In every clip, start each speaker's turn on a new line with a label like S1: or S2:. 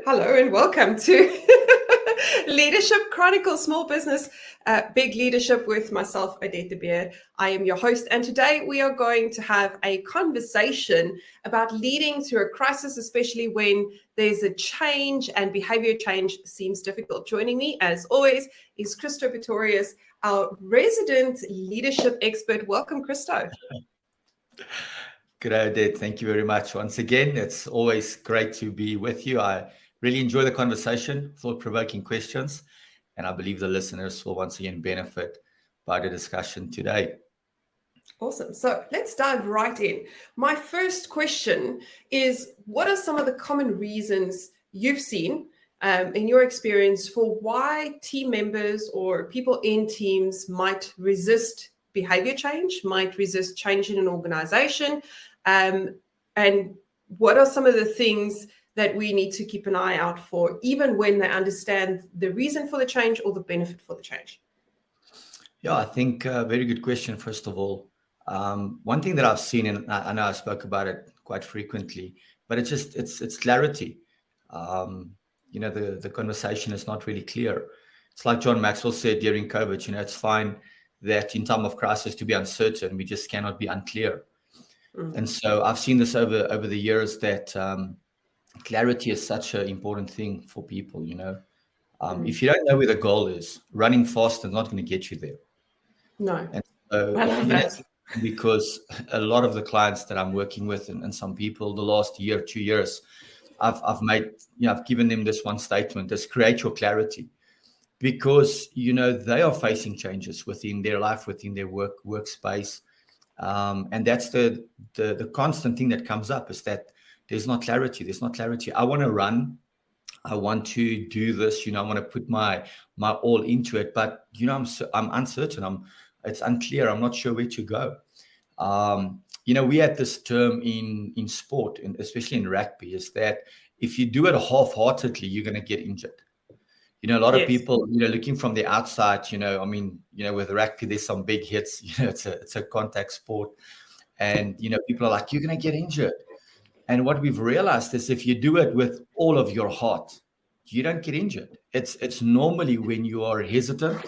S1: Hello and welcome to Leadership Chronicles Small Business Big Leadership with myself, Adaptation. I am your host, and today we are going to have a conversation about leading through a crisis, especially when there's a change and behavior change seems difficult. Joining me, as always, is Christo Pretorius, our resident leadership expert. Welcome, Christo.
S2: Good day, Dad. Thank you very much. Once again, it's always great to be with you. I really enjoy the conversation, thought-provoking questions, and I believe the listeners will once again benefit by the discussion today.
S1: Awesome. So let's dive right in. My first question is, what are some of the common reasons you've seen in your experience for why team members or people in teams might resist behavior change, might resist change in an organization? And what are some of the things that we need to keep an eye out for, even when they understand the reason for the change or the benefit for the change?
S2: Yeah, I think a very good question, first of all. One thing that I've seen, and I know I spoke about it quite frequently, but it's clarity. The conversation is not really clear. It's like John Maxwell said during COVID, it's fine that in time of crisis to be uncertain, we just cannot be unclear. And so I've seen this over the years that clarity is such an important thing for people, If you don't know where the goal is, running fast is not going to get you there.
S1: No.
S2: And so,
S1: I love that.
S2: Because a lot of the clients that I'm working with and some people the last year, 2 years, I've given them this one statement: is create your clarity. Because, they are facing changes within their life, within their workspace. And that's the constant thing that comes up, is that there's not clarity. There's not clarity. I want to run. I want to do this. I want to put my all into it. But, I'm uncertain. It's unclear. I'm not sure where to go. We had this term in sport, and especially in rugby, is that if you do it half-heartedly, you're going to get injured. A lot of people, looking from the outside, with rugby, there's some big hits, it's a contact sport. And, people are like, you're going to get injured. And what we've realized is if you do it with all of your heart, you don't get injured. It's normally when you are hesitant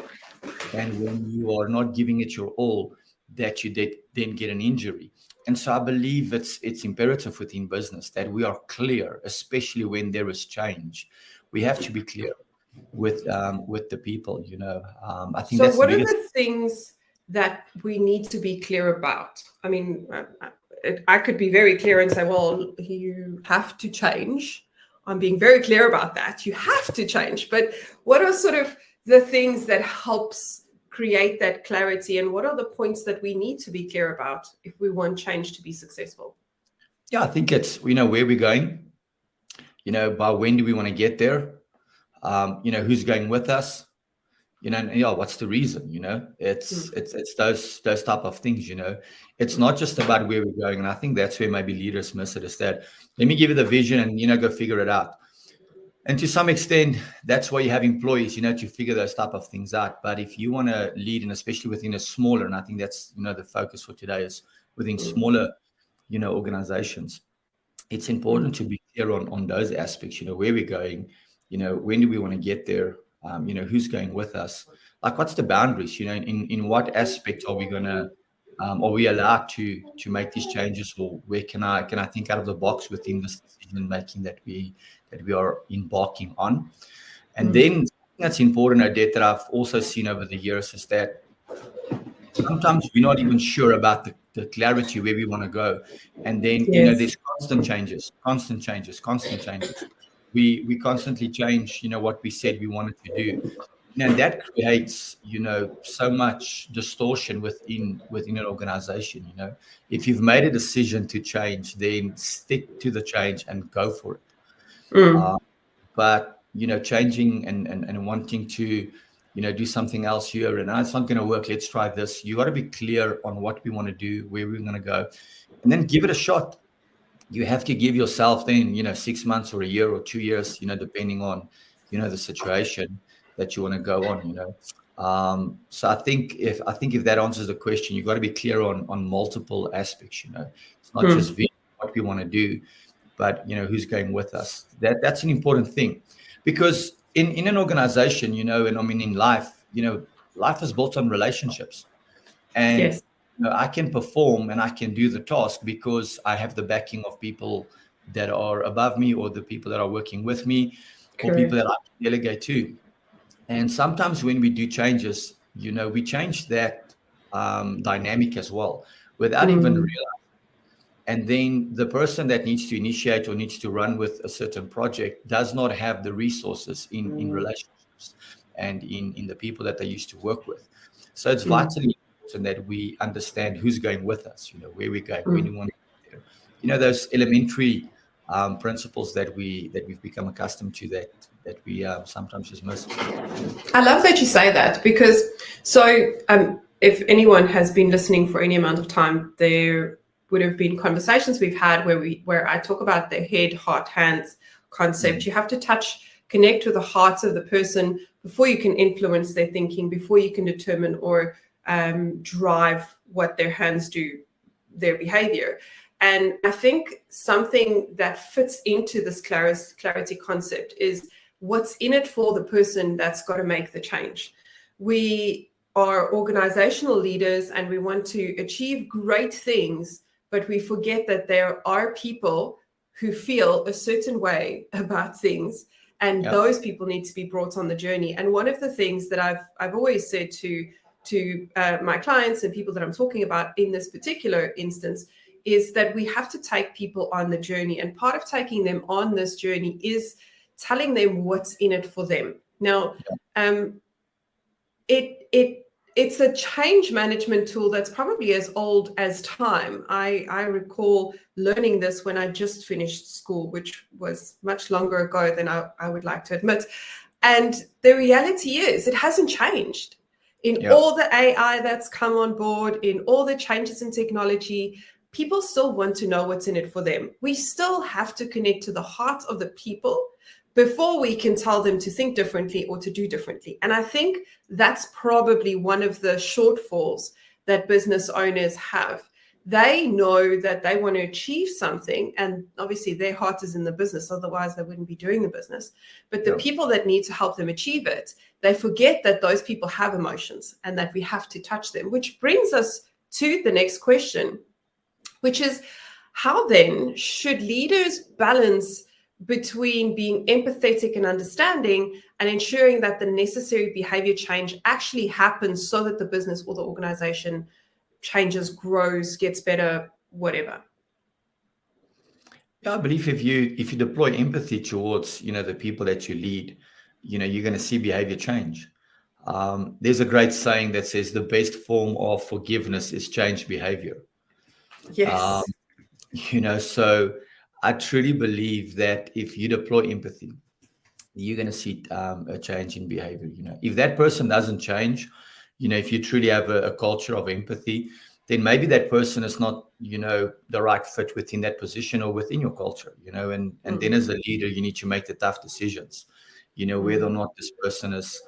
S2: and when you are not giving it your all that you then get an injury. And so I believe it's imperative within business that we are clear, especially when there is change. We have to be clear with the people, I think.
S1: So
S2: that's
S1: what are the things that we need to be clear about? I mean, I could be very clear and say, well, you have to change. I'm being very clear about that. You have to change. But what are sort of the things that helps create that clarity, and what are the points that we need to be clear about if we want change to be successful?
S2: Yeah, I think it's, where we're going, by when do we want to get there? Who's going with us, what's the reason, it's those type of things, it's not just about where we're going. And I think that's where maybe leaders miss it, is that let me give you the vision and, go figure it out. And to some extent, that's why you have employees, to figure those type of things out. But if you want to lead, and especially within a smaller, and I think that's, the focus for today is within smaller, organizations, it's important to be clear on those aspects, where we're going, when do we want to get there? Who's going with us? Like, what's the boundaries? In what aspect are we gonna? Are we allowed to make these changes, or where can I think out of the box within this decision making that we are embarking on? And then that's important, Odette, that I've also seen over the years, is that sometimes we're not even sure about the clarity where we want to go, and then there's constant changes. We constantly change, what we said we wanted to do. And that creates, so much distortion within an organization. If you've made a decision to change, then stick to the change and go for it. But, changing and wanting to, do something else here, and it's not going to work, let's try this. You got to be clear on what we want to do, where we're going to go, and then give it a shot. You have to give yourself then, 6 months or a year or 2 years, depending on, the situation that you want to go on, So I think if that answers the question, you've got to be clear on multiple aspects, It's not just what we want to do, but who's going with us. That's an important thing, because in an organization, and I mean in life, life is built on relationships, and
S1: Yes.
S2: I can perform and I can do the task because I have the backing of people that are above me, or the people that are working with me, or people
S1: Correct.
S2: that I can delegate to. And sometimes when we do changes, we change that dynamic as well without even
S1: Mm,
S2: realizing. And then the person that needs to initiate or needs to run with a certain project does not have the resources in relationships and in the people that they used to work with. So it's
S1: mm,
S2: vitally important that we understand who's going with us, where we're going, when we
S1: mm.
S2: want to get there. Those elementary principles that we've become accustomed to, that we sometimes just miss.
S1: I love that you say that, because if anyone has been listening for any amount of time, there would have been conversations we've had where I talk about the head, heart, hands concept. You have to connect with the heart of the person before you can influence their thinking, before you can determine or drive what their hands do, their behavior. And I think something that fits into this clarity concept is what's in it for the person that's got to make the change. We are organizational leaders and we want to achieve great things, but we forget that there are people who feel a certain way about things, and those people need to be brought on the journey. And one of the things that I've always said to my clients and people that I'm talking about in this particular instance is that we have to take people on the journey, and part of taking them on this journey is telling them what's in it for them. Now, it's a change management tool that's probably as old as time. I recall learning this when I just finished school, which was much longer ago than I would like to admit. And the reality is it hasn't changed. In all the AI that's come on board, in all the changes in technology, people still want to know what's in it for them. We still have to connect to the heart of the people before we can tell them to think differently or to do differently. And I think that's probably one of the shortfalls that business owners have. They know that they want to achieve something, and obviously their heart is in the business, otherwise they wouldn't be doing the business. But the people that need to help them achieve it, they forget that those people have emotions and that we have to touch them, which brings us to the next question, which is how then should leaders balance between being empathetic and understanding and ensuring that the necessary behavior change actually happens so that the business or the organization changes, grows, gets better, whatever?
S2: Yeah, I believe if you deploy empathy towards the people that you lead, you're going to see behavior change. There's a great saying that says the best form of forgiveness is change behavior.
S1: Yes.
S2: So I truly believe that if you deploy empathy, you're going to see a change in behavior. If that person doesn't change, if you truly have a culture of empathy, then maybe that person is not, the right fit within that position or within your culture, and then as a leader, you need to make the tough decisions, whether or not this person is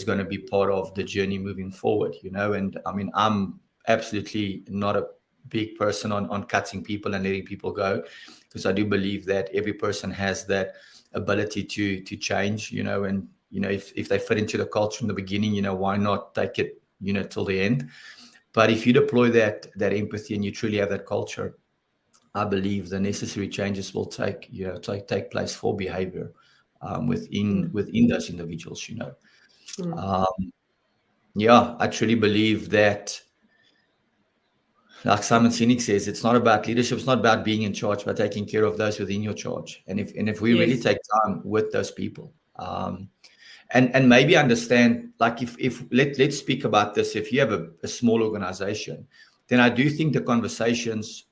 S2: going to be part of the journey moving forward, and I mean, I'm absolutely not a big person on cutting people and letting people go, because I do believe that every person has that ability to change, and if they fit into the culture in the beginning, why not take it till the end. But if you deploy that empathy and you truly have that culture, I believe the necessary changes will take place for behavior within those individuals. I truly believe that, like Simon Sinek says, it's not about leadership, it's not about being in charge, but taking care of those within your charge. And if we really
S1: Yes.
S2: take time with those people, and maybe understand, like let's speak about this. If you have a small organization, then I do think the conversations,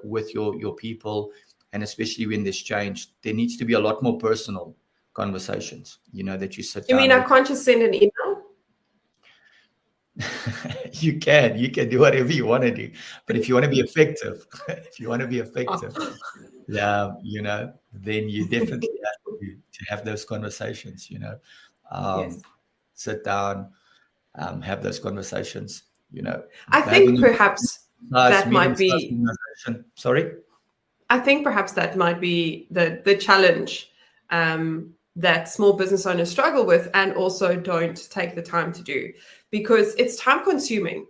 S2: with your people, and especially when there's change, there needs to be a lot more personal conversations, that you sit
S1: You
S2: down
S1: mean I
S2: with.
S1: can't just send an email?
S2: You can do whatever you want to do, but if you want to be effective,
S1: Oh.
S2: yeah, then you definitely have to have those conversations,
S1: Yes.
S2: sit down, have those conversations,
S1: I think
S2: having
S1: perhaps
S2: a
S1: that might
S2: medium-sized
S1: be
S2: organization. Sorry?
S1: I think perhaps that might be the challenge that small business owners struggle with and also don't take the time to do, because it's time consuming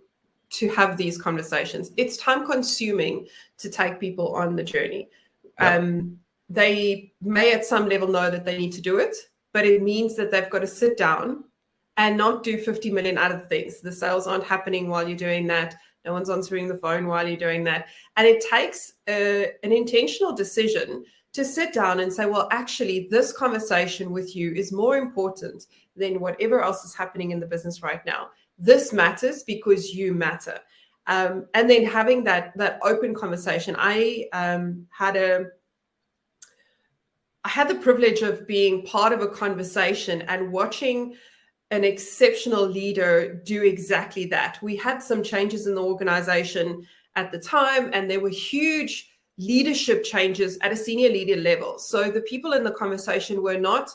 S1: to have these conversations. It's time consuming to take people on the journey.
S2: Yep.
S1: They may at some level know that they need to do it, but it means that they've got to sit down and not do 50 million other things. The sales aren't happening while you're doing that. No one's answering the phone while you're doing that. And it takes an intentional decision to sit down and say, well, actually, this conversation with you is more important than whatever else is happening in the business right now. This matters because you matter. And then having that open conversation. I had the privilege of being part of a conversation and watching an exceptional leader do exactly that. We had some changes in the organization at the time, and there were huge leadership changes at a senior leader level. So the people in the conversation were not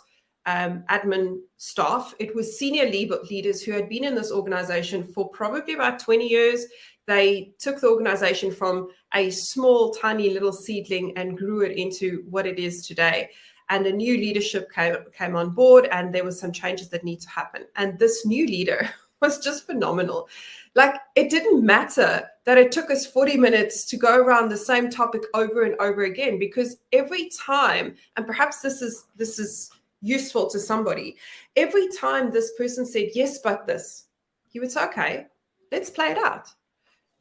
S1: admin staff. It was senior leaders who had been in this organization for probably about 20 years. They took the organization from a small, tiny little seedling and grew it into what it is today. And a new leadership came on board, and there were some changes that need to happen. And this new leader was just phenomenal. Like, it didn't matter that it took us 40 minutes to go around the same topic over and over again, because every time, and perhaps this is useful to somebody, every time this person said, yes, but this, he would say, okay, let's play it out.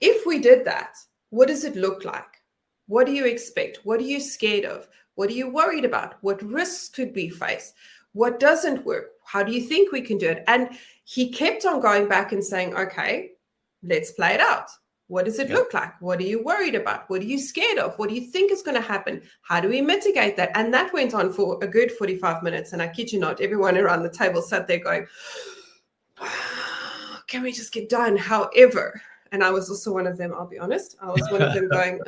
S1: If we did that, what does it look like? What do you expect? What are you scared of? What are you worried about? What risks could we face? What doesn't work? How do you think we can do it? And he kept on going back and saying, okay, let's play it out. What does it look like? What are you worried about? What are you scared of? What do you think is going to happen? How do we mitigate that? And that went on for a good 45 minutes. And I kid you not, everyone around the table sat there going, can we just get done? However, and I was also one of them, I'll be honest. I was one of them going,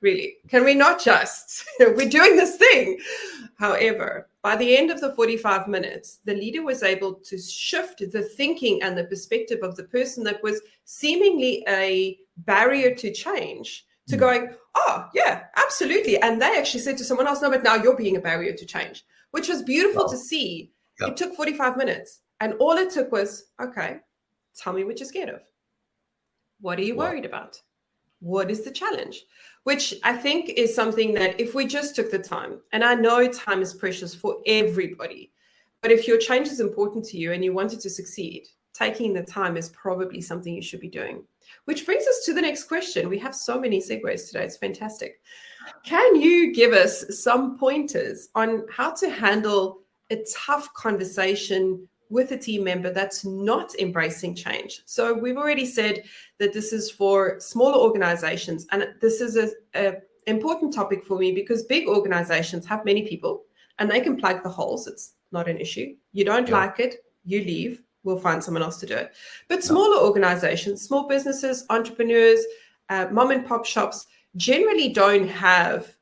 S1: really, can we not just, we're doing this thing. However, by the end of the 45 minutes, the leader was able to shift the thinking and the perspective of the person that was seemingly a barrier to change to going, oh, yeah, absolutely. And they actually said to someone else, no, but now you're being a barrier to change, which was beautiful to see. It took 45 minutes. And all it took was, okay, tell me what you're scared of. What are you worried about? What is the challenge? Which I think is something that if we just took the time, and I know time is precious for everybody, but if your change is important to you and you want it to succeed, taking the time is probably something you should be doing. Which brings us to the next question. We have so many segues today. It's fantastic. Can you give us some pointers on how to handle a tough conversation with a team member that's not embracing change? So we've already said that this is for smaller organizations, and this is an important topic for me because big organizations have many people and they can plug the holes. It's not an issue. You don't like it, you leave. We'll find someone else to do it. But smaller organizations, small businesses, entrepreneurs, mom and pop shops generally don't have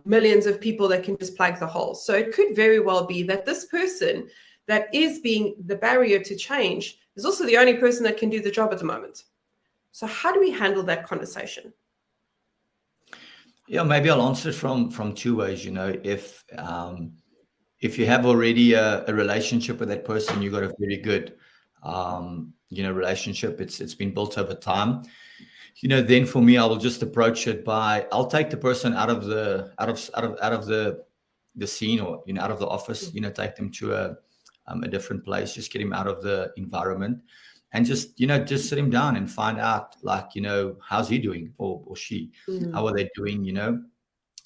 S1: millions of people that can just plug the holes. So it could very well be that this person that is being the barrier to change is also the only person that can do the job at the moment. So how do we handle that conversation?
S2: Yeah, maybe I'll answer from two ways. If you have already a relationship with that person, you got a very good relationship. It's been built over time. Then for me, I will just approach it by, I'll take the person out of the scene, or out of the office. Take them to a different place. Just get him out of the environment, and just sit him down and find out, how's he doing, or she, how are they doing?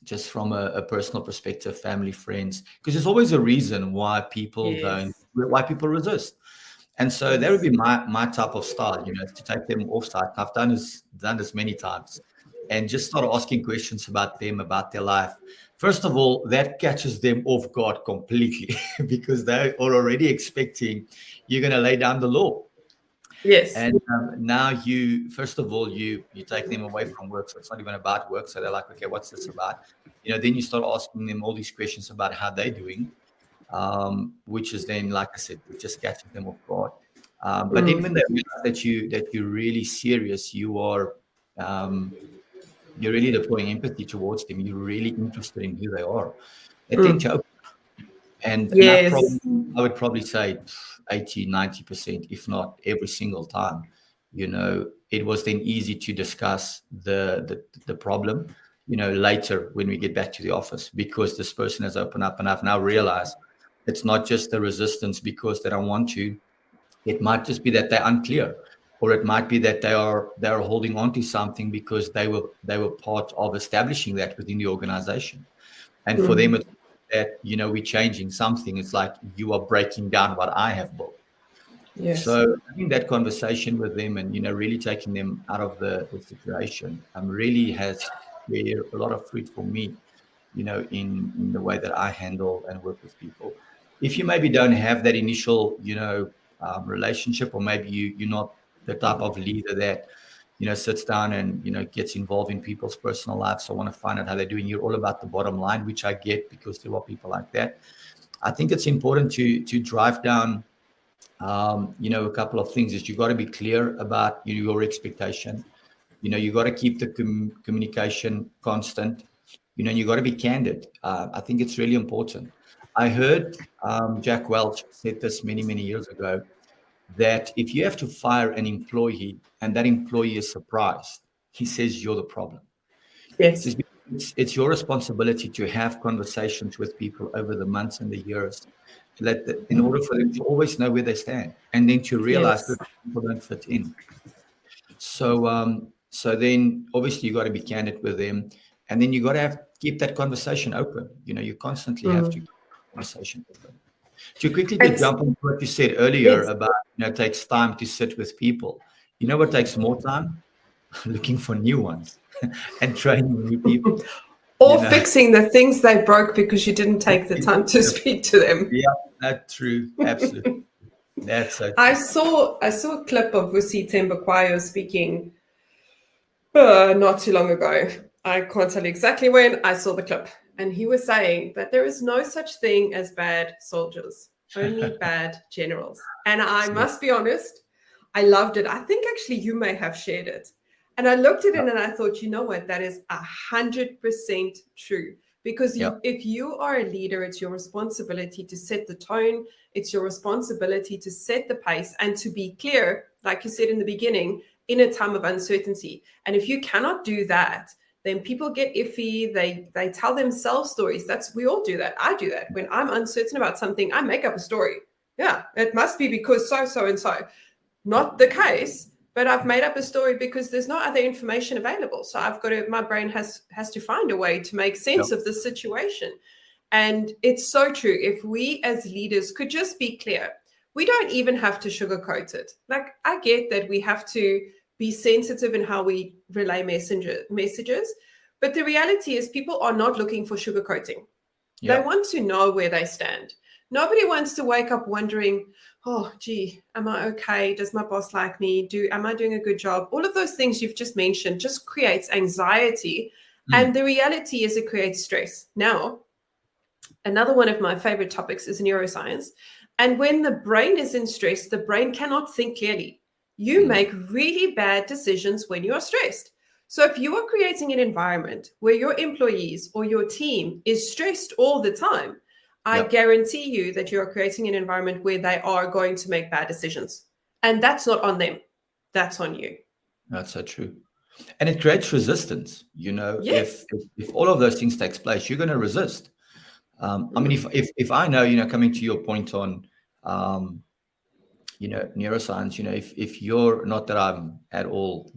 S2: Just from a personal perspective, family, friends, because there's always a reason why people why people resist. And so that would be my type of style, to take them offsite. I've done this many times, and just start asking questions about them, about their life. First of all, that catches them off guard completely because they are already expecting you're going to lay down the law.
S1: Yes.
S2: And now you take them away from work. So it's not even about work. So they're like, okay, what's this about? Then you start asking them all these questions about how they're doing, which is then, like I said, it just catches them off guard. But then when they realize that you're really serious, you are you're really deploying empathy towards them. You're really interested in who they are. They tend
S1: Mm.
S2: to open. And
S1: Yes.
S2: I would probably say 80, 90%, if not every single time, it was then easy to discuss the problem, later when we get back to the office, because this person has opened up, and I've now realized it's not just the resistance because they don't want to. It might just be that they're unclear, or it might be that they're holding on to something because they were part of establishing that within the organization. And for them,
S1: Mm.
S2: it's that, we're changing something. It's like you are breaking down what I have built.
S1: Yes.
S2: So having that conversation with them and, really taking them out of the situation really has bear a lot of fruit for me, in the way that I handle and work with people. If you maybe don't have that initial, relationship, or maybe you're not the type of leader that, sits down and, gets involved in people's personal lives. So I want to find out how they're doing. You're all about the bottom line, which I get, because there are people like that. I think it's important to drive down, a couple of things. Is you got to be clear about your expectation. You got to keep the communication constant. And you got to be candid. I think it's really important. I heard Jack Welch said this many, many years ago, that if you have to fire an employee and that employee is surprised, he says you're the problem.
S1: Yes.
S2: It's your responsibility to have conversations with people over the months and the years, in order for them to always know where they stand, and then to realize
S1: Yes.
S2: that people don't fit in. So then obviously you got to be candid with them, and then you got to keep that conversation open. You constantly have to
S1: Mm.
S2: keep the conversation open. To quickly just
S1: It's
S2: jump on what you said earlier
S1: yes.
S2: about, it takes time to sit with people. You know what takes more time? Looking for new ones and training new people. You
S1: Or
S2: know,
S1: fixing the things they broke because you didn't take the time to speak to them.
S2: yeah, that's true. Absolutely, that's so
S1: I
S2: true.
S1: saw I saw a clip of Vusi Tembakwayo speaking not too long ago. I can't tell you exactly when. I saw the clip, and he was saying that there is no such thing as bad soldiers, only bad generals. And I
S2: So,
S1: must be honest, I loved it. I think actually you may have shared it. And I looked at it and I thought, you know what, that is 100% true. Because
S2: yeah,
S1: if you are a leader, it's your responsibility to set the tone. It's your responsibility to set the pace and to be clear, like you said in the beginning, in a time of uncertainty. And if you cannot do that, then people get iffy. They tell themselves stories. We all do that. I do that. When I'm uncertain about something, I make up a story. Yeah, it must be because so and so. Not the case, but I've made up a story because there's no other information available. So my brain has to find a way to make
S2: yeah,
S1: sense of the situation. And it's so true. If we as leaders could just be clear, we don't even have to sugarcoat it. Like, I get that we have to be sensitive in how we relay messages, but the reality is people are not looking for sugarcoating. They
S2: yeah.
S1: want to know where they stand. Nobody wants to wake up wondering, oh, gee, am I okay? Does my boss like me? Am I doing a good job? All of those things you've just mentioned just creates anxiety. And
S2: Mm,
S1: the reality is it creates stress. Now, another one of my favorite topics is neuroscience. And when the brain is in stress, the brain cannot think clearly. You
S2: mm,
S1: make really bad decisions when you are stressed. So if you are creating an environment where your employees or your team is stressed all the time, I
S2: yeah,
S1: guarantee you that you're creating an environment where they are going to make bad decisions. And that's not on them. That's on you.
S2: that's so true. And it creates resistance. If
S1: Yes.
S2: if all of those things takes place, you're going to resist. I mean,
S1: Mm.
S2: if I know, coming to your point on, um, neuroscience, if you're not that I'm at all,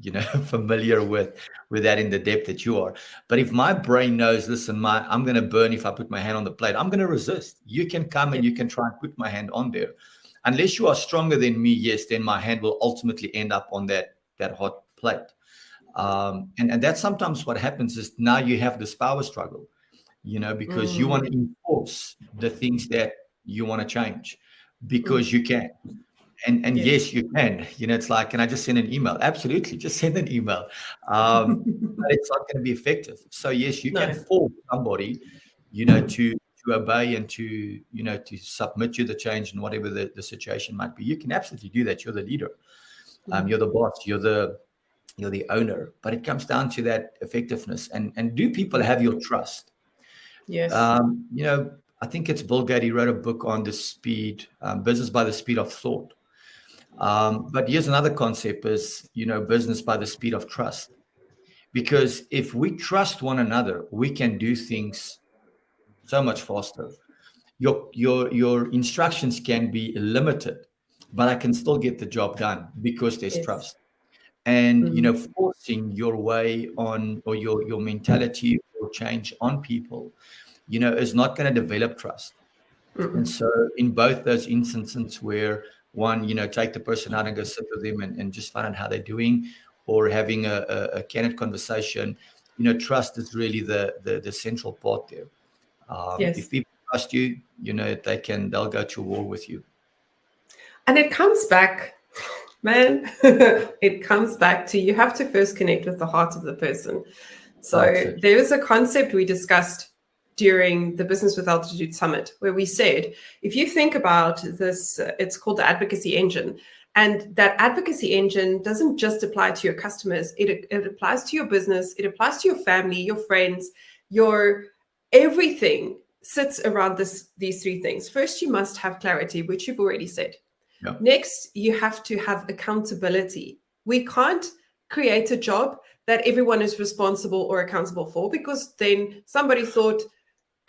S2: familiar with that in the depth that you are, but if my brain knows, listen, I'm going to burn if I put my hand on the plate, I'm going to resist. You can come
S1: Yeah.
S2: and you can try and put my hand on there. Unless you are stronger than me, yes, then my hand will ultimately end up on that hot plate. And that's sometimes what happens, is now you have this power struggle, because you want to
S1: Mm.
S2: enforce the things that you want to change, because
S1: Mm.
S2: you can. And
S1: Yes.
S2: yes, you can. It's like, can I just send an email? Absolutely, just send an email. But it's not going to be effective. So yes, you can
S1: No.
S2: force somebody, to obey and to submit to the change, and whatever the situation might be. You can absolutely do that. You're the leader.
S1: Mm.
S2: You're the boss. You're the you're the owner, but it comes down to that effectiveness. And do people have your trust?
S1: Yes.
S2: You know, I think it's Bill Gates. He wrote a book on the speed, business by the speed of thought. But here's another concept: is, you know, business by the speed of trust. Because if we trust one another, we can do things so much faster. Your instructions can be limited, but I can still get the job done because there's
S1: Yes.
S2: trust. And you know,
S1: Mm.
S2: forcing your way on, or your mentality or change on people, you know, is not going to develop trust. And
S1: Mm-mm.
S2: so in both those instances where one, you know, take the person out and go sit with them and just find out how they're doing, or having a candid conversation, you know, trust is really the central part there.
S1: Yes.
S2: If people trust you, you know, they'll go to war with you.
S1: And it comes back, man, it comes back to you have to first connect with the heart of the person. So
S2: Absolutely.
S1: there was a concept we discussed during the Business with Altitude Summit where we said, if you think about this, it's called the advocacy engine. And that advocacy engine doesn't just apply to your customers, it applies to your business, it applies to your family, your friends, your everything sits around these three things. First, you must have clarity, which you've already said.
S2: Yeah.
S1: Next, you have to have accountability. We can't create a job that everyone is responsible or accountable for, because then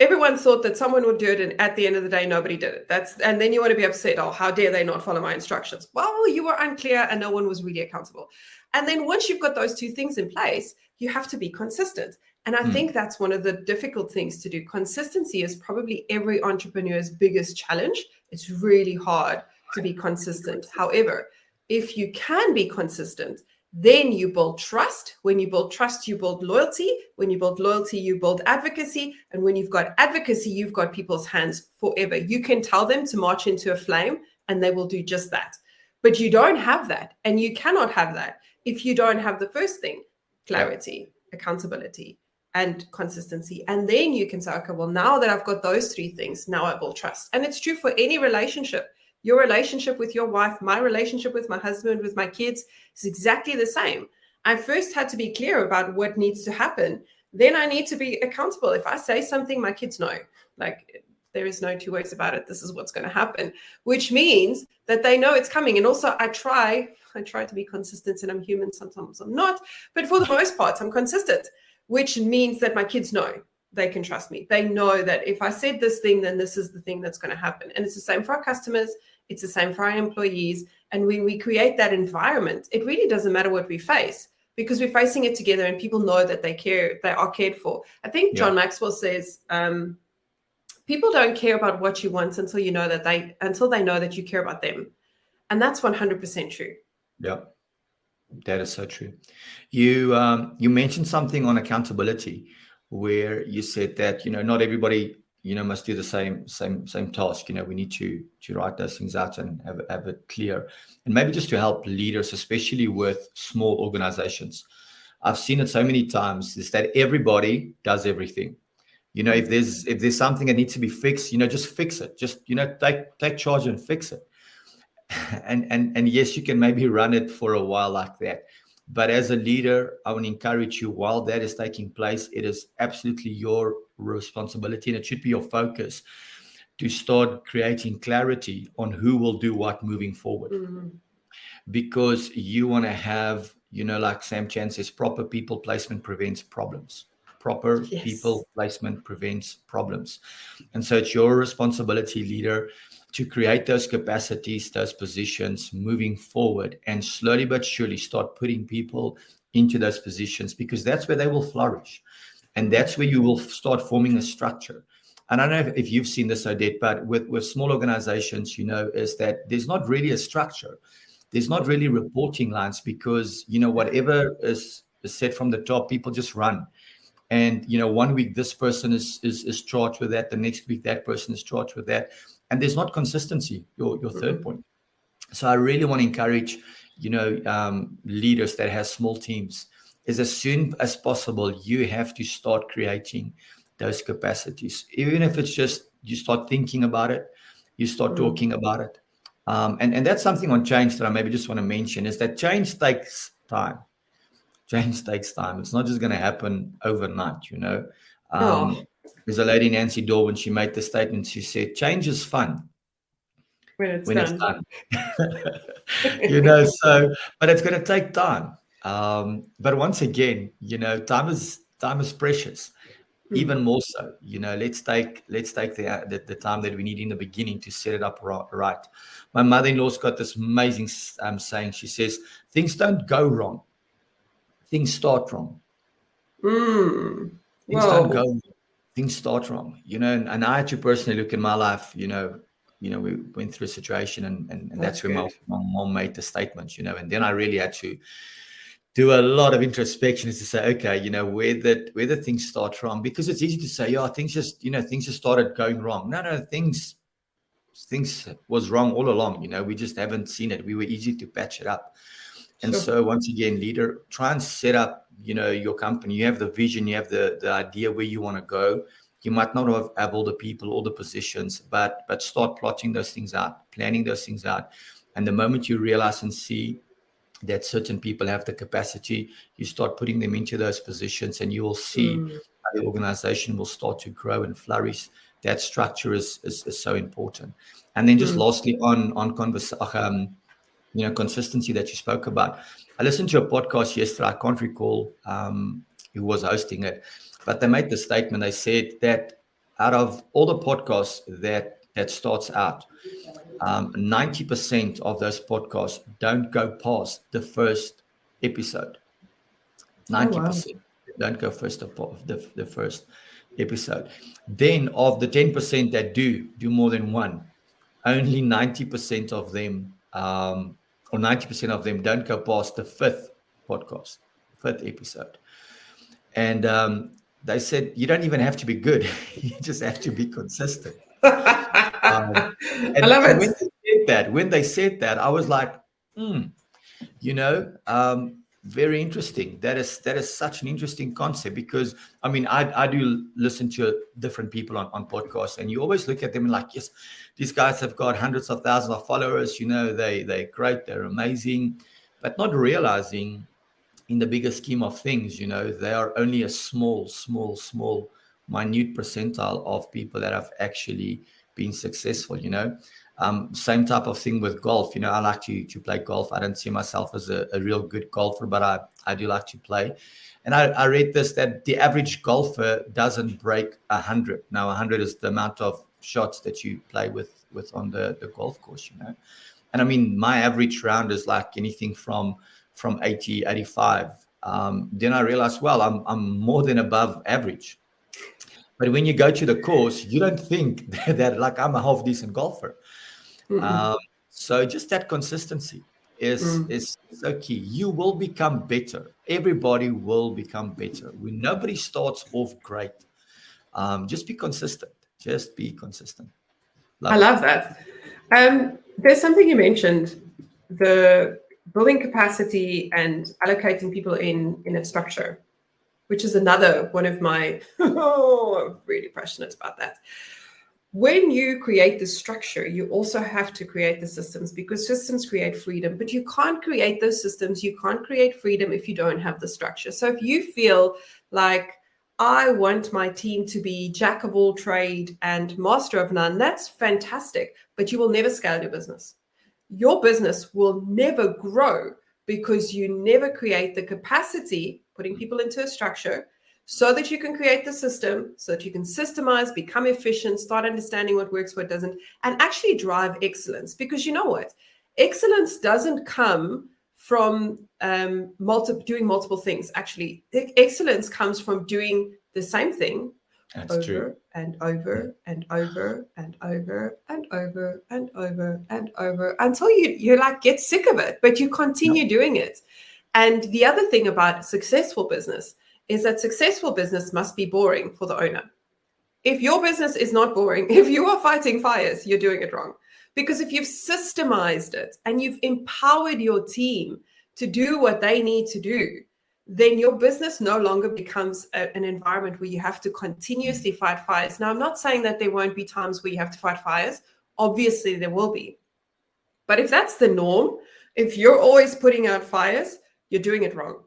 S1: everyone thought that someone would do it, and at the end of the day nobody did it. And then you want to be upset, oh, how dare they not follow my instructions? Well, you were unclear and no one was really accountable. And then once you've got those two things in place, you have to be consistent. And I think that's one of the difficult things to do. Consistency is probably every entrepreneur's biggest challenge. It's really hard to be consistent. However, if you can be consistent, then you build trust. When you build trust, you build loyalty. When you build loyalty, you build advocacy. And when you've got advocacy, you've got people's hands forever. You can tell them to march into a flame and they will do just that. But you don't have that. And you cannot have that if you don't have the first thing: clarity, accountability, and consistency. And then you can say, okay, well, now that I've got those three things, now I build trust. And it's true for any relationship. Your relationship with your wife, my relationship with my husband, with my kids is exactly the same. I first had to be clear about what needs to happen. Then I need to be accountable. If I say something, my kids know. Like, there is no two ways about it. This is what's going to happen, which means that they know it's coming. And also I try to be consistent, and I'm human. Sometimes I'm not, but for the most part, I'm consistent, which means that my kids know they can trust me. They know that if I said this thing, then this is the thing that's going to happen. And it's the same for our customers. It's the same for our employees. And when we create that environment, it really doesn't matter what we face, because we're facing it together and people know that they are cared for. I think John Maxwell says, people don't care about what you want until they know that you care about them. And that's 100% true.
S2: Yeah, that is so true. You mentioned something on accountability, where you said that, you know, not everybody, you know, must do the same task. You know, we need to write those things out and have it clear. And maybe just to help leaders, especially with small organizations, I've seen it so many times, is that everybody does everything. You know, if there's something that needs to be fixed, you know, just fix it. Just, you know, take charge and fix it. And yes, you can maybe run it for a while like that. But as a leader, I would encourage you, while that is taking place, it is absolutely your responsibility, and it should be your focus to start creating clarity on who will do what moving forward.
S1: Mm-hmm.
S2: Because you want to have, you know, like Sam Chan says, proper people placement prevents problems. Proper people placement prevents problems. And so it's your responsibility, leader, to create those capacities, those positions moving forward, and slowly but surely start putting people into those positions, because that's where they will flourish. And that's where you will start forming a structure. And I don't know if you've seen this, Odette, but with small organizations, you know, is that there's not really a structure. There's not really reporting lines, because, you know, whatever is set from the top, people just run. And, you know, 1 week this person is charged with that, the next week that person is charged with that. And there's not consistency, your third point. So I really want to encourage, you know, leaders that have small teams, is as soon as possible, you have to start creating those capacities. Even if it's just you start thinking about it, you start talking about it. And that's something on change that I maybe just want to mention, is that change takes time. Change takes time. It's not just going to happen overnight, you know.
S1: Oh,
S2: There's a lady, Nancy Dorr, when she made the statement, she said, change is fun
S1: when it's
S2: when it's
S1: done.
S2: done. You know, so, but it's going to take time. But once again, you know, time is precious. Even more so, you know, let's take the time that we need in the beginning to set it up right. My mother-in-law's got this amazing saying. She says, things don't go wrong, things start wrong. Things don't
S1: Whoa.
S2: go, things start wrong, you know. And I had to personally look in my life, you know, we went through a situation, and
S1: That's
S2: that's where my
S1: good.
S2: mom made the statement, you know. And then I really had to do a lot of introspection, is to say, okay, you know, where did things start wrong? Because it's easy to say, yeah, things just started going wrong. No, things was wrong all along. You know, we just haven't seen it. We were easy to patch it up. And
S1: Sure.
S2: so once again, leader, try and set up, you know, your company. You have the vision, you have the idea where you want to go. You might not have all the people, all the positions, but start plotting those things out, planning those things out. And the moment you realize and see that certain people have the capacity, you start putting them into those positions, and you will see how the organization will start to grow and flourish. That structure is so important. And then just lastly on consistency that you spoke about. I listened to a podcast yesterday. I can't recall who was hosting it, but they made the statement. They said that out of all the podcasts that starts out, 90% of those podcasts don't go past the first episode.
S1: Oh, wow.
S2: 90% don't go the first episode. Then of the 10% that do more than one, only 90% of them, or 90% of them don't go past the fifth episode. And they said, you don't even have to be good. You just have to be consistent. Um,
S1: I love
S2: and
S1: it.
S2: when they said that, I was like, you know, very interesting. That is such an interesting concept, because I mean, I do listen to different people on podcasts, and you always look at them and like, yes, these guys have got hundreds of thousands of followers. You know, they're great, they're amazing, but not realizing in the bigger scheme of things, you know, they are only a small, minute percentile of people that have actually been successful, you know. Same type of thing with golf. You know, I like to play golf. I don't see myself as a real good golfer, but I do like to play. And I read this, that the average golfer doesn't break 100. Now, 100 is the amount of shots that you play with on the golf course, you know. And I mean, my average round is like anything from 80, 85. Then I realized, well, I'm more than above average. But when you go to the course, you don't think that like I'm a half decent golfer. So just that consistency is so key. You will become better. Everybody will become better. When nobody starts off great, just be consistent. Just be consistent.
S1: I love that. There's something you mentioned, the building capacity and allocating people in a structure, which is another one of my, I'm really passionate about that. When you create the structure, you also have to create the systems, because systems create freedom, but you can't create those systems, you can't create freedom if you don't have the structure. So if you feel like, I want my team to be jack of all trade and master of none, that's fantastic, but you will never scale your business. Your business will never grow because you never create the capacity, putting people into a structure, so that you can create the system, so that you can systemize, become efficient, start understanding what works, what doesn't, and actually drive excellence. Because you know what? Excellence doesn't come from doing multiple things. Actually, excellence comes from doing the same thing
S2: That's
S1: over
S2: true.
S1: and over and over and over and over and over and over until you like get sick of it, but you continue doing it. And the other thing about successful business is that successful business must be boring for the owner. If your business is not boring, if you are fighting fires, you're doing it wrong. Because if you've systemized it and you've empowered your team to do what they need to do, then your business no longer becomes an environment where you have to continuously fight fires. Now, I'm not saying that there won't be times where you have to fight fires. Obviously, there will be. But if that's the norm, if you're always putting out fires, you're doing it wrong.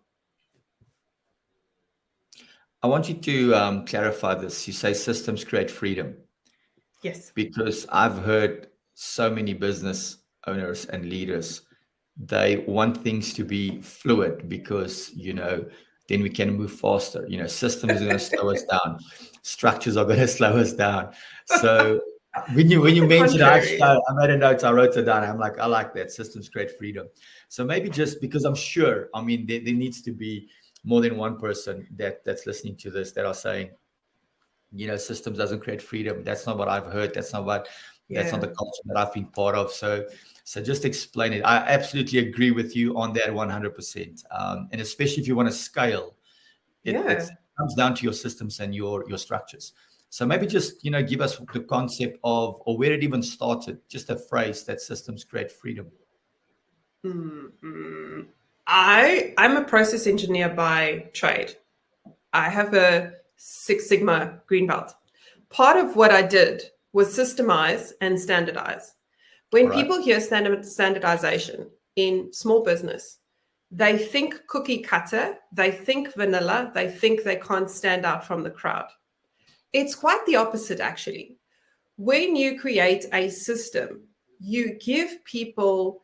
S2: I want you to clarify this. You say systems create freedom.
S1: Yes.
S2: Because I've heard so many business owners and leaders, they want things to be fluid because, then we can move faster. Systems are going to slow us down. Structures are going to slow us down. So when you mentioned, I made a note, I wrote it down. I'm like, I like that. Systems create freedom. So maybe just because I'm sure, there needs to be more than one person that's listening to this that are saying, systems doesn't create freedom. That's not what I've heard. That's not the culture that I've been part of. So just explain it. I absolutely agree with you on that 100%. And especially if you want to scale, it comes down to your systems and your structures. So maybe just, give us the concept of, or where it even started, just a phrase that systems create freedom.
S1: I'm a process engineer by trade. I have a Six Sigma green belt. Part of what I did was systemize and standardize. When people hear standardization in small business, they think cookie cutter, they think vanilla, they think they can't stand out from the crowd. It's quite the opposite, actually. When you create a system, you give people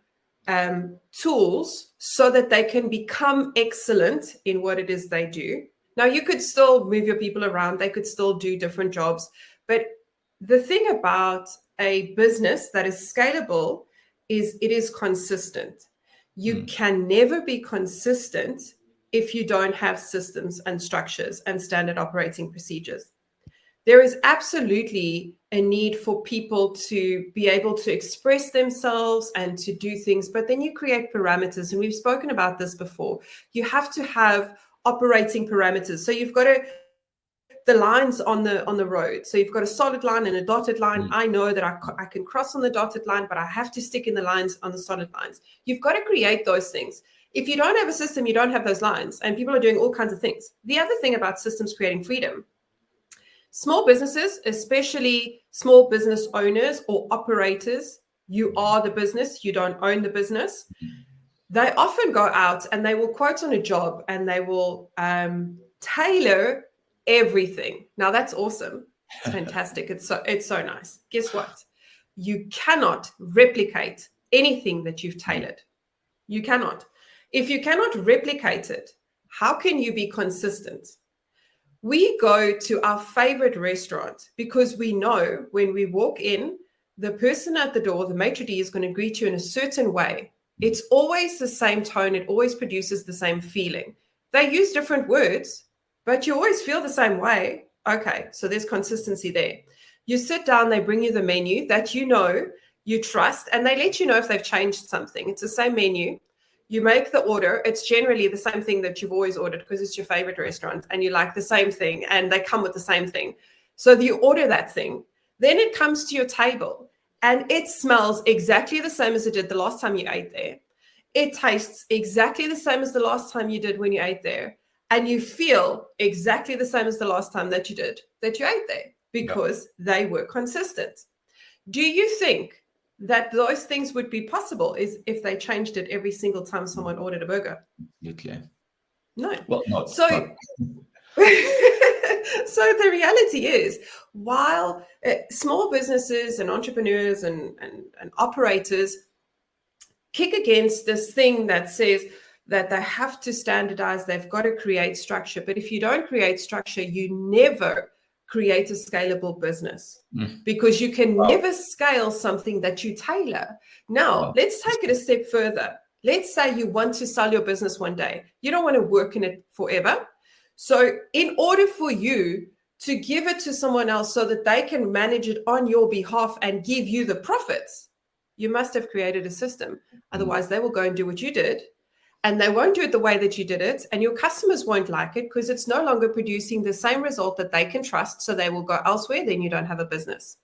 S1: tools so that they can become excellent in what it is they do. Now, you could still move your people around. They could still do different jobs. But the thing about a business that is scalable is it is consistent. You can never be consistent if you don't have systems and structures and standard operating procedures. There is absolutely a need for people to be able to express themselves and to do things, but then you create parameters. And we've spoken about this before. You have to have operating parameters. So you've got the lines on the road. So you've got a solid line and a dotted line. I know that I can cross on the dotted line, but I have to stick in the lines on the solid lines. You've got to create those things. If you don't have a system, you don't have those lines, and people are doing all kinds of things. The other thing about systems creating freedom, small businesses, especially small business owners or operators, you are the business, you don't own the business. They often go out and they will quote on a job and they will tailor everything. Now that's awesome. It's fantastic. It's so nice. Guess what? You cannot replicate anything that you've tailored. You cannot. If you cannot replicate it, how can you be consistent? We go to our favorite restaurant because we know when we walk in, the person at the door, the maitre d', is going to greet you in a certain way. It's always the same tone. It always produces the same feeling. They use different words, but you always feel the same way. Okay, so there's consistency there. You sit down, they bring you the menu that you trust, and they let you know if they've changed something. It's the same menu. You make the order. It's generally the same thing that you've always ordered because it's your favorite restaurant and you like the same thing and they come with the same thing. So you order that thing. Then it comes to your table and it smells exactly the same as it did the last time you ate there. It tastes exactly the same as the last time you did when you ate there. And you feel exactly the same as the last time that you ate there because they were consistent. Do you think that those things would be possible is if they changed it every single time someone ordered a burger?
S2: Absolutely.
S1: No.
S2: Well, not.
S1: So, so the reality is, while small businesses and entrepreneurs and operators kick against this thing that says that they have to standardize, they've got to create structure. But if you don't create structure, you never create a scalable business because you can never scale something that you tailor. Now, let's take it a step further. Let's say you want to sell your business one day. You don't want to work in it forever. So in order for you to give it to someone else so that they can manage it on your behalf and give you the profits, you must have created a system. Otherwise, they will go and do what you did. And they won't do it the way that you did it. And your customers won't like it because it's no longer producing the same result that they can trust. So they will go elsewhere. Then you don't have a business.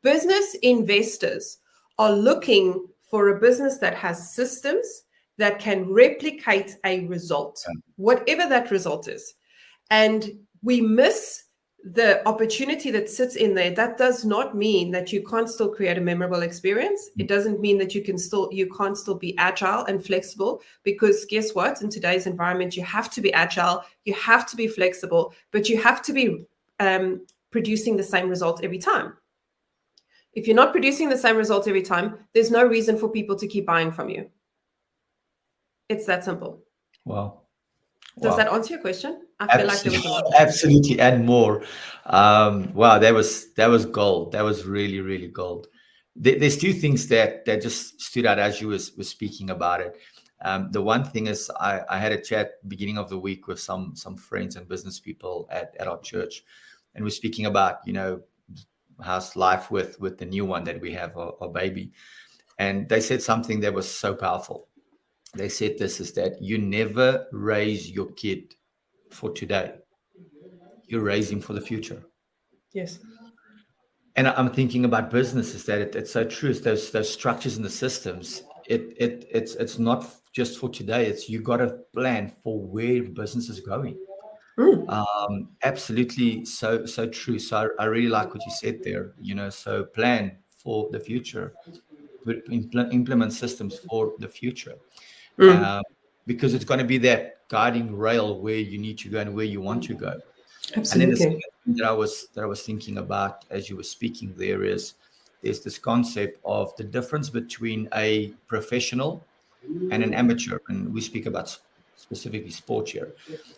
S1: Business investors are looking for a business that has systems that can replicate a result, whatever that result is. And we miss the opportunity that sits in there, that does not mean that you can't still create a memorable experience. It doesn't mean that you can't still be agile and flexible, because guess what? In today's environment, you have to be agile, you have to be flexible, but you have to be producing the same result every time. If you're not producing the same result every time, there's no reason for people to keep buying from you. It's that simple.
S2: Wow.
S1: Does that answer your question? I feel like there was a lot.
S2: Absolutely, and more. Wow, that was gold. That was really, really gold. There's two things that just stood out as you was speaking about it. The one thing is I had a chat beginning of the week with some friends and business people at our church, and we're speaking about, how's life with the new one that we have, our baby. And they said something that was so powerful. They said this is that you never raise your kid for today. You raise him for the future.
S1: Yes.
S2: And I'm thinking about businesses that it's so true. It's those structures and the systems. It's not just for today. It's you got to plan for where business is going. Absolutely, so true. So I really like what you said there. So plan for the future, but implement systems for the future, because it's going to be that guiding rail where you need to go and where you want to go.
S1: Absolutely.
S2: And then the second thing that I was thinking about as you were speaking there's this concept of the difference between a professional and an amateur, and we speak about specifically sport here.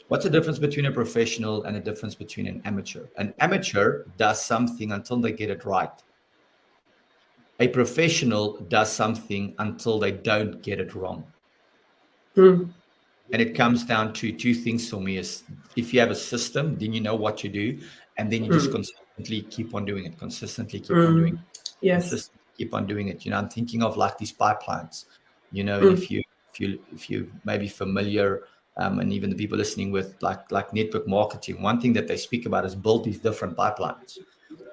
S2: What's the difference between a professional and the difference between an amateur? An amateur does something until they get it right. A professional does something until they don't get it wrong. And it comes down to two things for me: is if you have a system, then you know what to do, and then you just consistently keep on doing it, consistently keep on doing it,
S1: yes,
S2: consistently keep on doing it. I'm thinking of like these pipelines, if you may be familiar, and even the people listening with like network marketing, one thing that they speak about is build these different pipelines.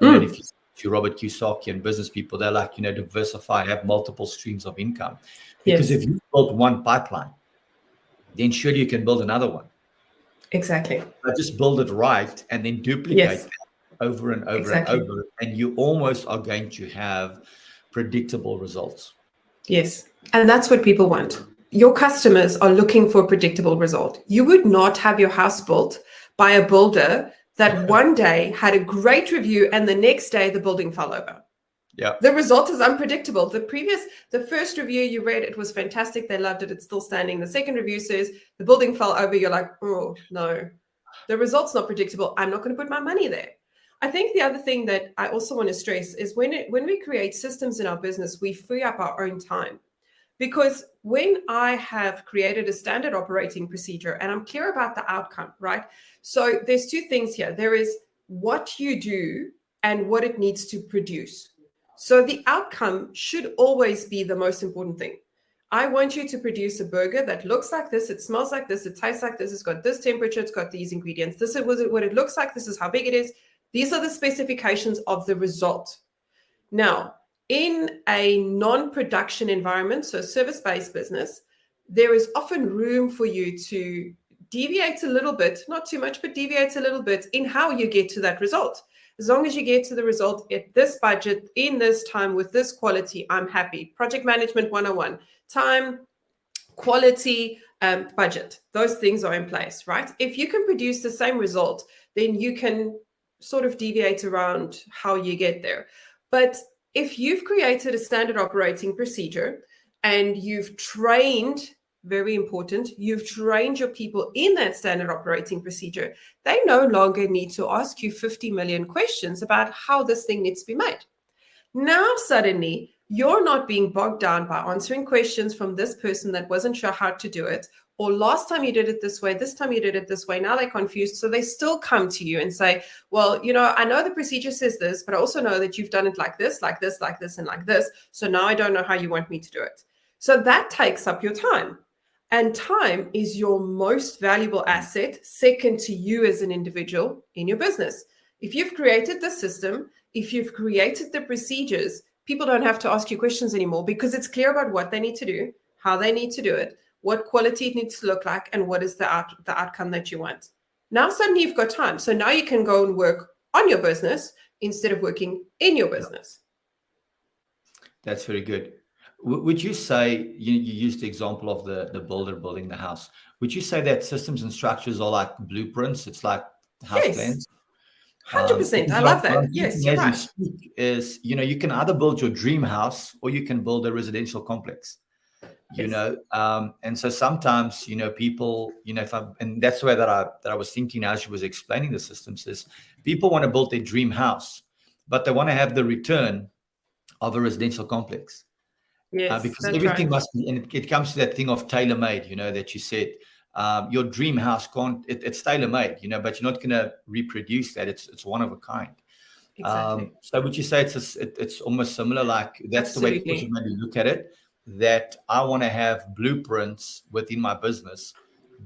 S2: And if you Robert Kiyosaki and business people, they're like, diversify, have multiple streams of income. Because if you build one pipeline, then surely you can build another one.
S1: Exactly.
S2: But just build it right and then duplicate that over and over and over. And you almost are going to have predictable results.
S1: Yes. And that's what people want. Your customers are looking for a predictable result. You would not have your house built by a builder that one day had a great review and the next day the building fell over.
S2: Yeah.
S1: The result is unpredictable. The first review you read, it was fantastic. They loved it. It's still standing. The second review says the building fell over. You're like, oh no, the result's not predictable. I'm not going to put my money there. I think the other thing that I also want to stress is when we create systems in our business, we free up our own time. Because when I have created a standard operating procedure and I'm clear about the outcome, right? So there's two things here. There is what you do and what it needs to produce. So the outcome should always be the most important thing. I want you to produce a burger that looks like this, it smells like this, it tastes like this, it's got this temperature, it's got these ingredients. This is what it looks like, this is how big it is. These are the specifications of the result. Now, in a non-production environment, so service-based business, there is often room for you to deviate a little bit, not too much, but deviate a little bit in how you get to that result. As long as you get to the result at this budget, in this time, with this quality, I'm happy. Project management 101, time, quality, budget. Those things are in place, right? If you can produce the same result, then you can sort of deviate around how you get there. But if you've created a standard operating procedure and you've trained, very important, you've trained your people in that standard operating procedure, they no longer need to ask you 50 million questions about how this thing needs to be made. Now, suddenly, you're not being bogged down by answering questions from this person that wasn't sure how to do it, or last time you did it this way, this time you did it this way. Now they're confused. So they still come to you and say, well, I know the procedure says this, but I also know that you've done it like this, like this, like this, and like this. So now I don't know how you want me to do it. So that takes up your time. And time is your most valuable asset, second to you as an individual in your business. If you've created the system, if you've created the procedures, people don't have to ask you questions anymore because it's clear about what they need to do, how they need to do it, what quality it needs to look like, and what is the outcome that you want. Now suddenly you've got time. So now you can go and work on your business instead of working in your business.
S2: That's very good. Would you say, you used the example of the builder building the house? Would you say that systems and structures are like blueprints? It's like house
S1: Yes,
S2: plans?
S1: 100%.
S2: Because
S1: I
S2: what
S1: love
S2: I'm
S1: that.
S2: thinking
S1: Yes, you're
S2: as we
S1: right.
S2: speak is, you can either build your dream house or you can build a residential complex.
S1: Yes.
S2: And so sometimes, people, if I, and that's the way that I was thinking as she was explaining the systems, is people want to build their dream house, but they want to have the return of a residential complex.
S1: Yes,
S2: Because
S1: that's
S2: everything
S1: right.
S2: must be, and it comes to that thing of tailor-made, that you said. Your dream house it's tailor-made, but you're not going to reproduce that. It's one of a kind.
S1: Exactly.
S2: So would you say it's almost similar? Like that's the way people should
S1: Absolutely.
S2: maybe look at it. That I want to have blueprints within my business.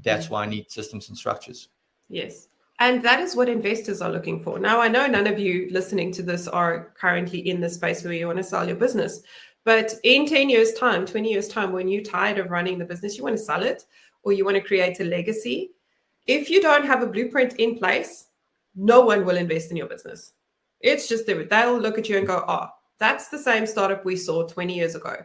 S2: That's why I need systems and structures.
S1: Yes. And that is what investors are looking for. Now, I know none of you listening to this are currently in the space where you want to sell your business. But in 10 years' time, 20 years' time, when you're tired of running the business, you want to sell it or you want to create a legacy. If you don't have a blueprint in place, no one will invest in your business. It's just they'll look at you and go, oh, that's the same startup we saw 20 years ago.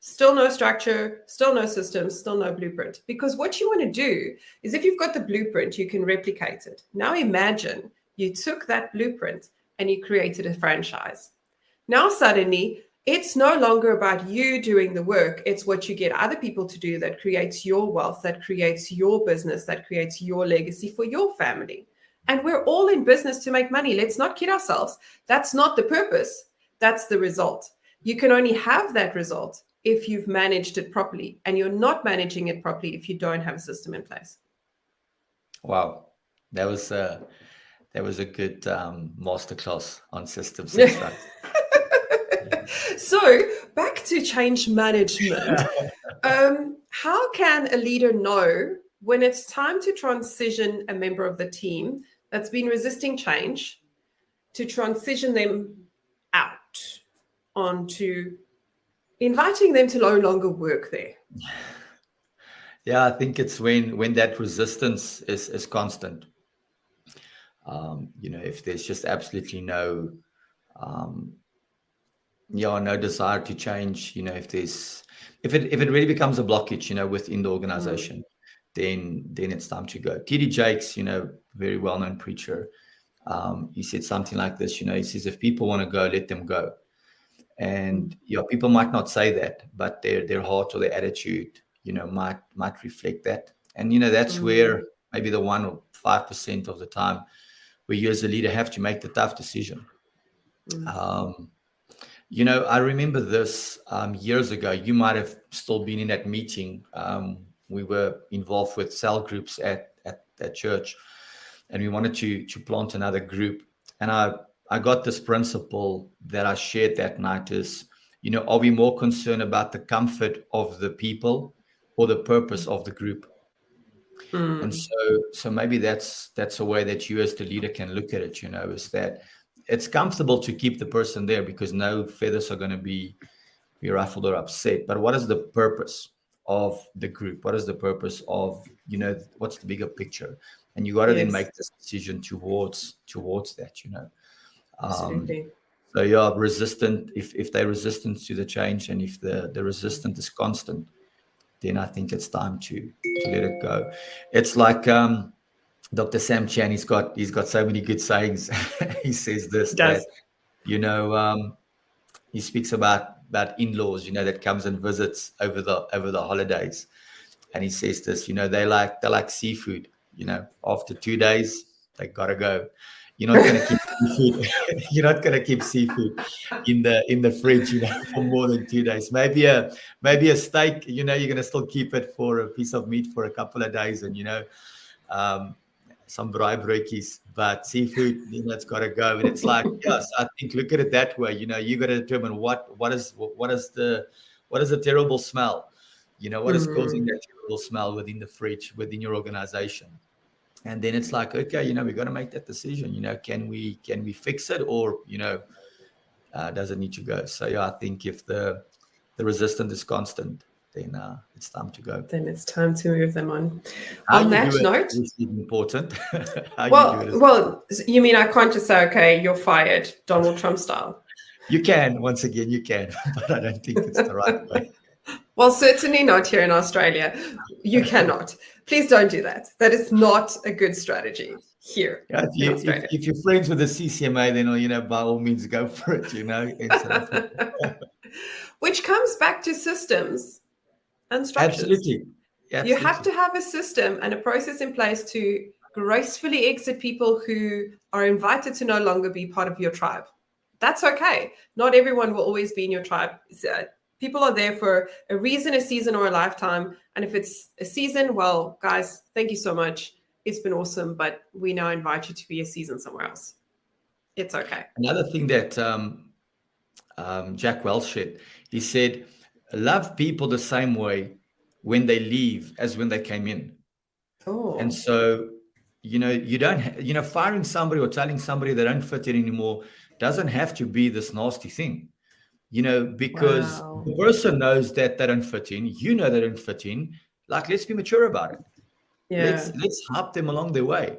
S1: Still no structure, still no systems, still no blueprint. Because what you want to do is if you've got the blueprint, you can replicate it. Now imagine you took that blueprint and you created a franchise. Now suddenly it's no longer about you doing the work. It's what you get other people to do that creates your wealth, that creates your business, that creates your legacy for your family. And we're all in business to make money. Let's not kid ourselves. That's not the purpose. That's the result. You can only have that result if you've managed it properly. And you're not managing it properly if you don't have a system in place.
S2: Wow, that was a good masterclass on systems and structures.
S1: So back to change management. How can a leader know when it's time to transition a member of the team that's been resisting change to transition them out onto inviting them to no longer work there?
S2: Yeah, I think it's when that resistance is constant. If there's just absolutely no desire to change, if it really becomes a blockage, within the organization, then it's time to go. TD Jakes, very well-known preacher, he said something like this, he says, if people want to go, let them go. And people might not say that, but their heart or their attitude, might reflect that. And that's where maybe the 1 or 5% of the time where you as a leader have to make the tough decision. I remember this years ago. You might have still been in that meeting. We were involved with cell groups at that church, and we wanted to plant another group. And I got this principle that I shared that night is, are we more concerned about the comfort of the people or the purpose of the group? And so maybe that's a way that you as the leader can look at it, is that it's comfortable to keep the person there because no feathers are going to be ruffled or upset. But what is the purpose of the group? What is the purpose of, what's the bigger picture? And you got to then make this decision towards that,
S1: Absolutely.
S2: So you're resistant. If they're resistant to the change, and if the resistance is constant, then I think it's time to let it go. It's like Dr. Sam Chan. He's got so many good sayings. He says this that he speaks about in-laws, that comes and visits over the holidays, and he says this. They like seafood. After 2 days they gotta go. You're not going to keep seafood. You're not going to keep seafood in the fridge, for more than 2 days. Maybe a steak. You're going to still keep it for a piece of meat for a couple of days, and some braaibroodjies. But seafood, it's got to go. And it's like, yes, I think look at it that way. You got to determine what is the terrible smell. What is causing that terrible smell within the fridge, within your organization. And then it's like, okay, we got to make that decision. Can we fix it, or does it need to go? So yeah, I think if the resistance is constant, then it's time to go.
S1: Then it's time to move them on.
S2: How
S1: On
S2: you
S1: that
S2: do it
S1: note,
S2: is important. How you do it is
S1: well, you mean I can't just say, okay, you're fired, Donald Trump style?
S2: you can, once again, you can, but I don't think it's the right way.
S1: Well, certainly not here in Australia. You cannot. Please don't do that. That is not a good strategy here
S2: Yeah,
S1: in Australia.
S2: if you're friends with the CCMA, then by all means go for it. In South Africa.
S1: Which comes back to systems and structures.
S2: Absolutely.
S1: You have to have a system and a process in place to gracefully exit people who are invited to no longer be part of your tribe. That's okay. Not everyone will always be in your tribe. People are there for a reason, a season, or a lifetime. And if it's a season, well, guys, thank you so much. It's been awesome, but we now invite you to be a season somewhere else. It's okay.
S2: Another thing that Jack Welch said, he said, love people the same way when they leave as when they came in.
S1: Oh.
S2: And so, you don't, firing somebody or telling somebody they don't fit in anymore doesn't have to be this nasty thing, because the person knows that they don't fit in. They don't fit in. Like, let's be mature about it.
S1: Yeah.
S2: Let's help them along their way.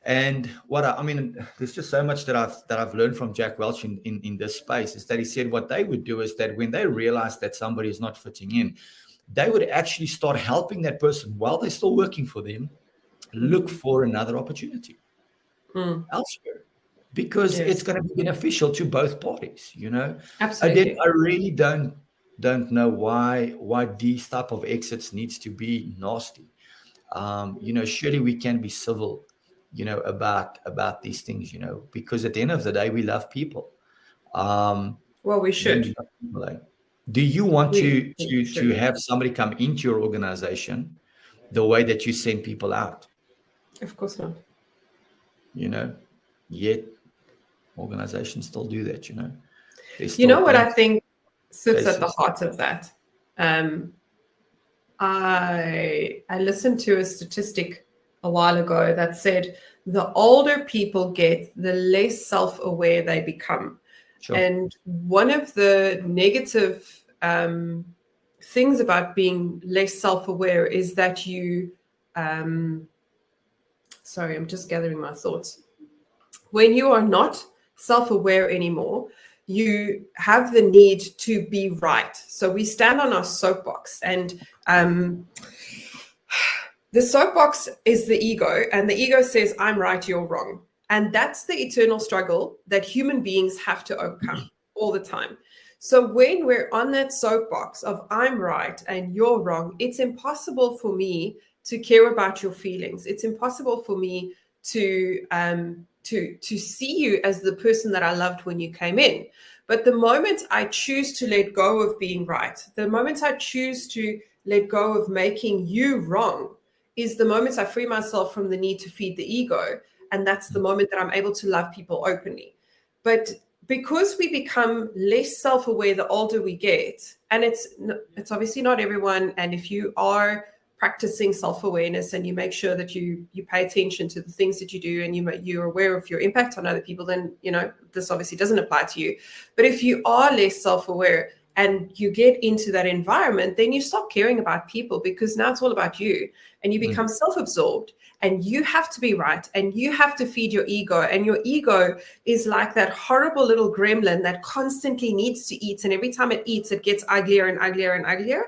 S2: And there's just so much that I've learned from Jack Welch in this space, is that he said what they would do is that when they realize that somebody is not fitting in, they would actually start helping that person while they're still working for them, look for another opportunity elsewhere, because it's going to be beneficial to both parties,
S1: Absolutely.
S2: Again, I really don't know why these type of exits needs to be nasty. Surely we can be civil, about these things, because at the end of the day, we love people.
S1: Well, we should.
S2: Do you want to have somebody come into your organization the way that you send people out?
S1: Of course not.
S2: Yet organizations still do that,
S1: What I think sits at the heart of that? I listened to a statistic a while ago that said the older people get, the less self-aware they become. Sure. And one of the negative things about being less self-aware is that you, sorry, I'm just gathering my thoughts. When you are not self-aware anymore, you have the need to be right. So we stand on our soapbox, and the soapbox is the ego, and the ego says, I'm right, you're wrong. And that's the eternal struggle that human beings have to overcome all the time. So when we're on that soapbox of I'm right and you're wrong, it's impossible for me to care about your feelings. It's impossible for me to see you as the person that I loved when you came in. But the moment I choose to let go of being right, the moment I choose to let go of making you wrong, is the moment I free myself from the need to feed the ego. And that's the moment that I'm able to love people openly. But because we become less self-aware the older we get, and it's obviously not everyone, and if you are practicing self-awareness and you make sure that you pay attention to the things that you do, and you're aware of your impact on other people, then this obviously doesn't apply to you. But if you are less self-aware and you get into that environment, then you stop caring about people, because now it's all about you, and you become self-absorbed, and you have to be right, and you have to feed your ego. And your ego is like that horrible little gremlin that constantly needs to eat, and every time it eats, it gets uglier and uglier and uglier.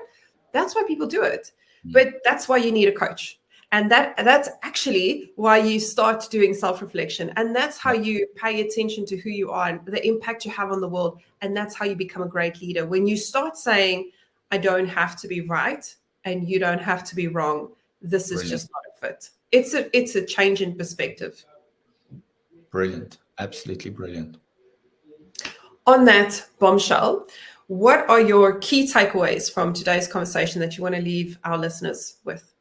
S1: That's why people do it. But that's why you need a coach. And that's actually why you start doing self-reflection. And that's how you pay attention to who you are and the impact you have on the world. And that's how you become a great leader. When you start saying, I don't have to be right and you don't have to be wrong, this is just not a fit. It's a change in perspective.
S2: Brilliant. Absolutely brilliant.
S1: On that bombshell, what are your key takeaways from today's conversation that you want to leave our listeners with?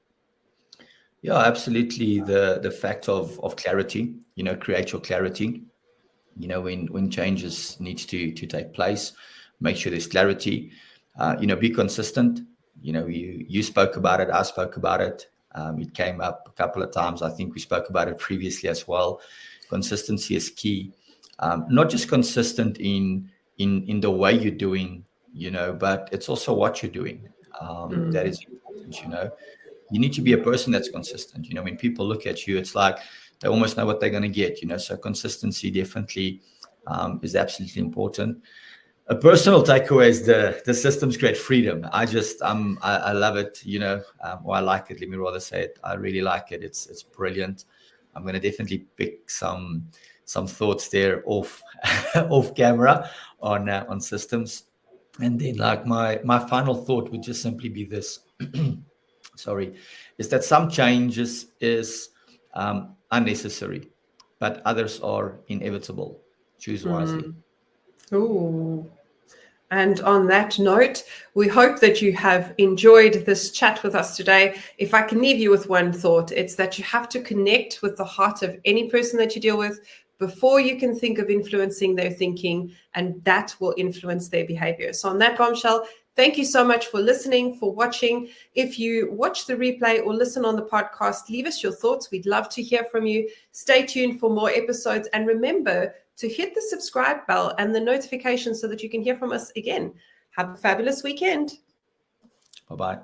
S2: Yeah, absolutely. The fact of clarity, create your clarity, when changes needs to take place, make sure there's clarity, be consistent. You spoke about it. I spoke about it. It came up a couple of times. I think we spoke about it previously as well. Consistency is key. Not just consistent in the way you're doing, but it's also what you're doing. That is important, You need to be a person that's consistent. When people look at you, it's like they almost know what they're going to get, So consistency definitely is absolutely important. A personal takeaway is the systems create freedom. I love it, or I like it. Let me rather say it. I really like it. It's brilliant. I'm going to definitely pick some thoughts there off off camera on systems. And then, like, my final thought would just simply be this. Sorry, is that some changes is unnecessary, but others are inevitable. Choose wisely.
S1: Ooh. And on that note, we hope that you have enjoyed this chat with us today. If I can leave you with one thought, it's that you have to connect with the heart of any person that you deal with before you can think of influencing their thinking, and that will influence their behavior. So on that bombshell, thank you so much for listening, for watching. If you watch the replay or listen on the podcast, leave us your thoughts. We'd love to hear from you. Stay tuned for more episodes. And remember to hit the subscribe bell and the notification so that you can hear from us again. Have a fabulous weekend.
S2: Bye-bye.